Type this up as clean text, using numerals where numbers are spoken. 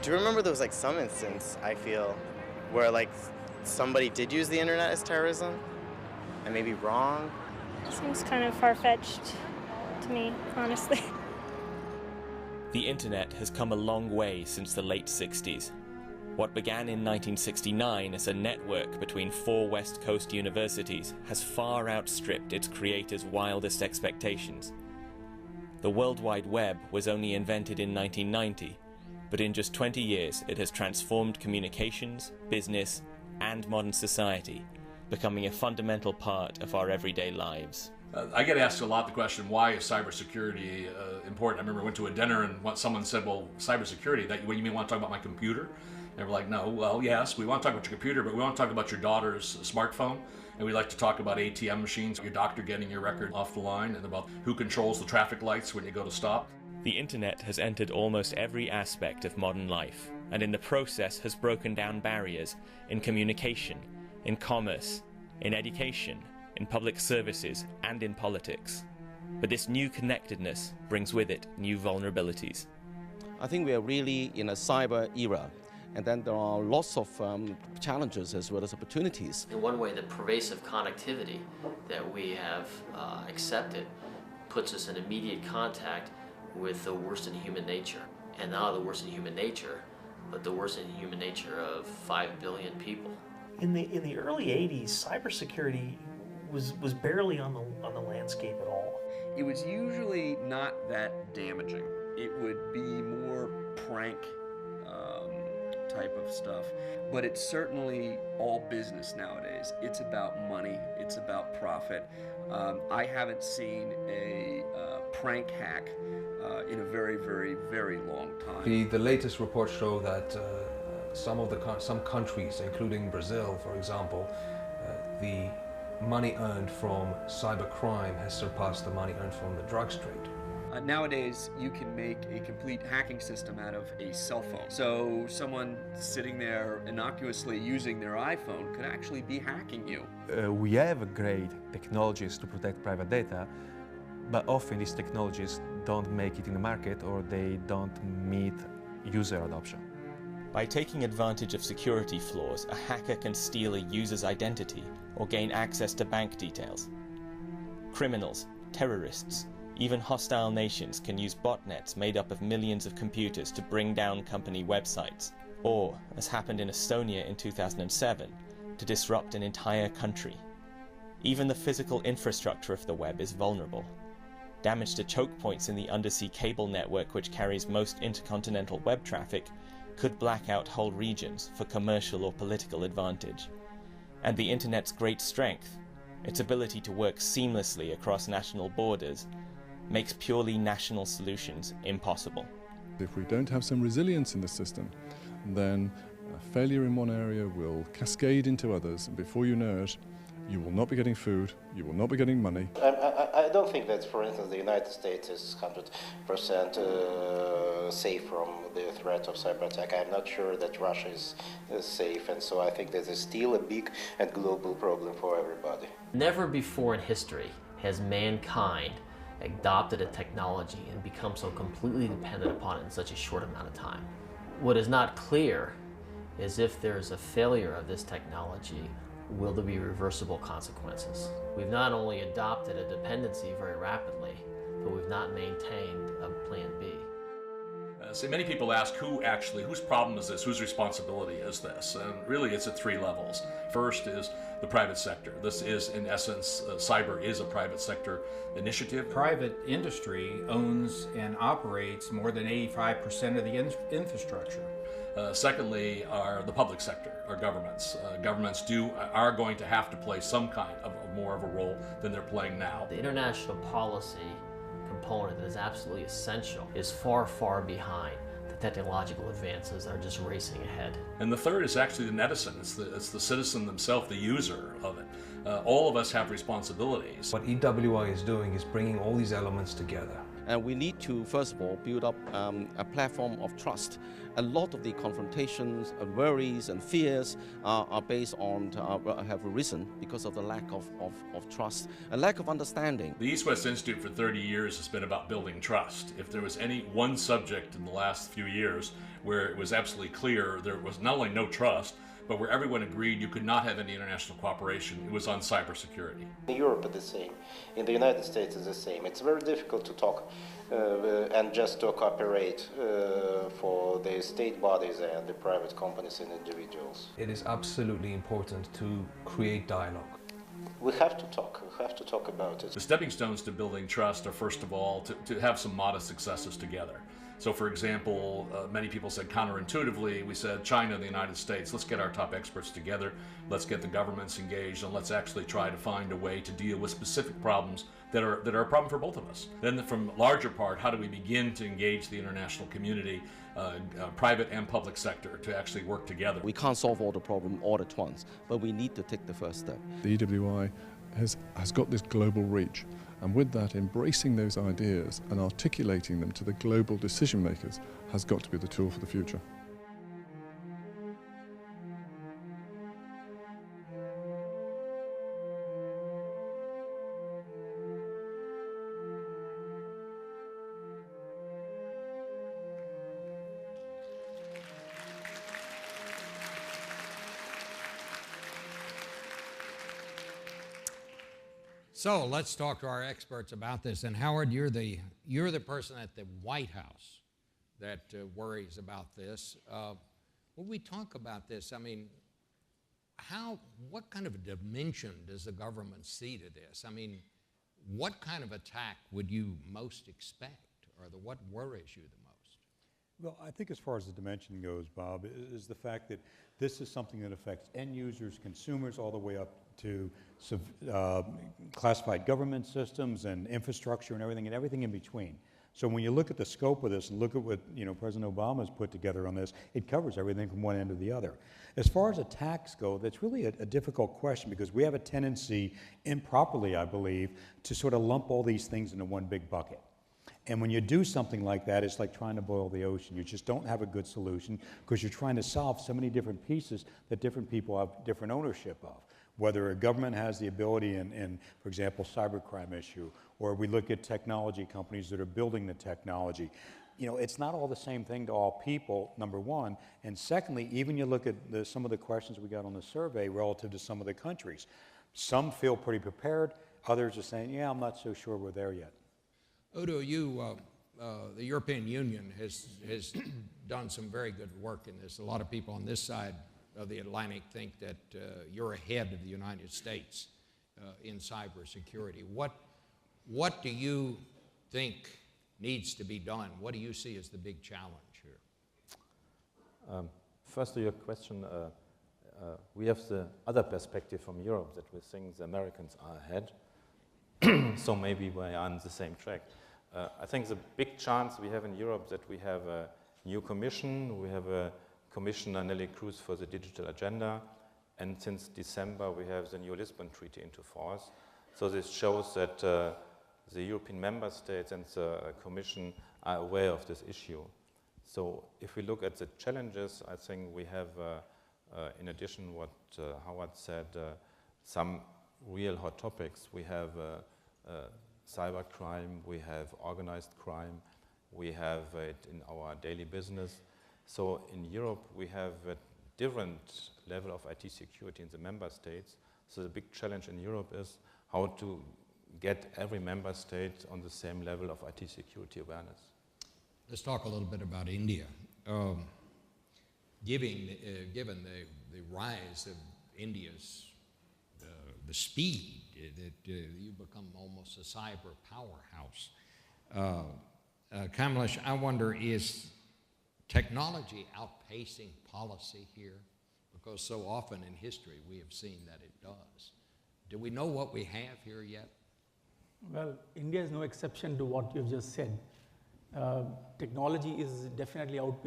Do you remember there was like some instance, I feel, where like somebody did use the internet as terrorism? And maybe wrong? Seems kind of far-fetched to me, honestly. The internet has come a long way since the late 60s. What began in 1969 as a network between 4 West Coast universities has far outstripped its creators' wildest expectations. The World Wide Web was only invented in 1990, but in just 20 years it has transformed communications, business, and modern society, becoming a fundamental part of our everyday lives. I get asked a lot the question, why is cybersecurity important? I remember I went to a dinner and someone said, well, cybersecurity, what you mean want to talk about my computer? And we're like, no, well, yes, we want to talk about your computer, but we want to talk about your daughter's smartphone. And we like to talk about ATM machines, your doctor getting your record off the line, and about who controls the traffic lights when you go to stop. The internet has entered almost every aspect of modern life, and in the process has broken down barriers in communication, in commerce, in education, in public services, and in politics. But this new connectedness brings with it new vulnerabilities. I think we are really in a cyber era, and then there are lots of challenges as well as opportunities. In one way, the pervasive connectivity that we have accepted puts us in immediate contact with the worst in human nature. And not the worst in human nature, but the worst in human nature of 5 billion people. In the early 80s, cybersecurity was barely on the landscape at all. It was usually not that damaging. It would be more prank type of stuff, but it's certainly all business nowadays. It's about money, it's about profit. I haven't seen a prank hack in a very, very, very long time. The latest reports show that some countries, including Brazil, for example, the money earned from cybercrime has surpassed the money earned from the drugs trade. Nowadays, you can make a complete hacking system out of a cell phone. So someone sitting there innocuously using their iPhone could actually be hacking you. We have great technologies to protect private data, but often these technologies don't make it in the market or they don't meet user adoption. By taking advantage of security flaws, a hacker can steal a user's identity or gain access to bank details. Criminals, terrorists, even hostile nations can use botnets made up of millions of computers to bring down company websites, or, as happened in Estonia in 2007, to disrupt an entire country. Even the physical infrastructure of the web is vulnerable. Damage to choke points in the undersea cable network which carries most intercontinental web traffic could black out whole regions for commercial or political advantage. And the internet's great strength, its ability to work seamlessly across national borders, makes purely national solutions impossible. If we don't have some resilience in the system, then a failure in one area will cascade into others, and before you know it, you will not be getting food, you will not be getting money. I don't think that, for instance, the United States is 100% safe from the threat of cyber attack. I'm not sure that Russia is safe, and so I think this is still a big and global problem for everybody. Never before in history has mankind adopted a technology and become so completely dependent upon it in such a short amount of time. What is not clear is if there's a failure of this technology, will there be reversible consequences? We've not only adopted a dependency very rapidly, but we've not maintained a plan B. So many people ask whose problem is this, whose responsibility is this? And really it's at 3 levels. First is the private sector. This is, in essence, cyber is a private sector initiative. Private industry owns and operates more than 85% of the infrastructure. Secondly, are the public sector, our governments. Governments are going to have to play some kind of more of a role than they're playing now. The international policy component that is absolutely essential is far, far behind the technological advances that are just racing ahead. And the third is actually the netizen. It's the citizen themselves, the user of it. All of us have responsibilities. What EWI is doing is bringing all these elements together. And we need to, first of all, build up a platform of trust. A lot of the confrontations and worries and fears are based on, have arisen because of the lack of trust, a lack of understanding. The EastWest Institute for 30 years has been about building trust. If there was any one subject in the last few years where it was absolutely clear there was not only no trust, but where everyone agreed you could not have any international cooperation. It was on cybersecurity. In Europe, it's the same. In the United States, it's the same. It's very difficult to talk and just to cooperate for the state bodies and the private companies and individuals. It is absolutely important to create dialogue. We have to talk. We have to talk about it. The stepping stones to building trust are, first of all, to have some modest successes together. So, for example, many people said counterintuitively, we said China and the United States, let's get our top experts together, let's get the governments engaged, and let's actually try to find a way to deal with specific problems that are a problem for both of us. Then from a larger part, how do we begin to engage the international community, private and public sector, to actually work together? We can't solve all the problems all at once, but we need to take the first step. The EWI has got this global reach, and with that, embracing those ideas and articulating them to the global decision makers has got to be the tool for the future. So let's talk to our experts about this. And Howard, you're the person at the White House that worries about this. When we talk about this, I mean, what kind of a dimension does the government see to this? I mean, what kind of attack would you most expect, or what worries you the most? Well, I think as far as the dimension goes, Bob, is the fact that this is something that affects end users, consumers, all the way up to classified government systems and infrastructure and everything in between. So when you look at the scope of this and look at what President Obama's put together on this, it covers everything from one end to the other. As far as attacks go, that's really a difficult question, because we have a tendency, improperly I believe, to sort of lump all these things into one big bucket. And when you do something like that, it's like trying to boil the ocean. You just don't have a good solution, because you're trying to solve so many different pieces that different people have different ownership of. Whether a government has the ability in, for example, cybercrime issue, or we look at technology companies that are building the technology. It's not all the same thing to all people, number one. And secondly, even you look at some of the questions we got on the survey relative to some of the countries. Some feel pretty prepared. Others are saying, yeah, I'm not so sure we're there yet. Udo, the European Union has done some very good work in this. A lot of people on this side of the Atlantic think that you're ahead of the United States in cybersecurity. What do you think needs to be done? What do you see as the big challenge here? First to your question, we have the other perspective from Europe, that we think the Americans are ahead. So maybe we are on the same track. I think the big chance we have in Europe that we have a new commission, we have a Commissioner Nelly Cruz for the digital agenda, and since December we have the new Lisbon Treaty into force. So this shows that the European member states and the Commission are aware of this issue. So if we look at the challenges, I think we have, in addition what Howard said, some real hot topics. We have cybercrime, we have organized crime, we have it in our daily business. So in Europe, we have a different level of IT security in the member states. So the big challenge in Europe is how to get every member state on the same level of IT security awareness. Let's talk a little bit about India. Given the rise of India's, the speed that you become almost a cyber powerhouse. Kamlesh, I wonder, is technology outpacing policy here? Because so often in history we have seen that it does. Do we know what we have here yet? Well, India is no exception to what you've just said. Technology is definitely outpacing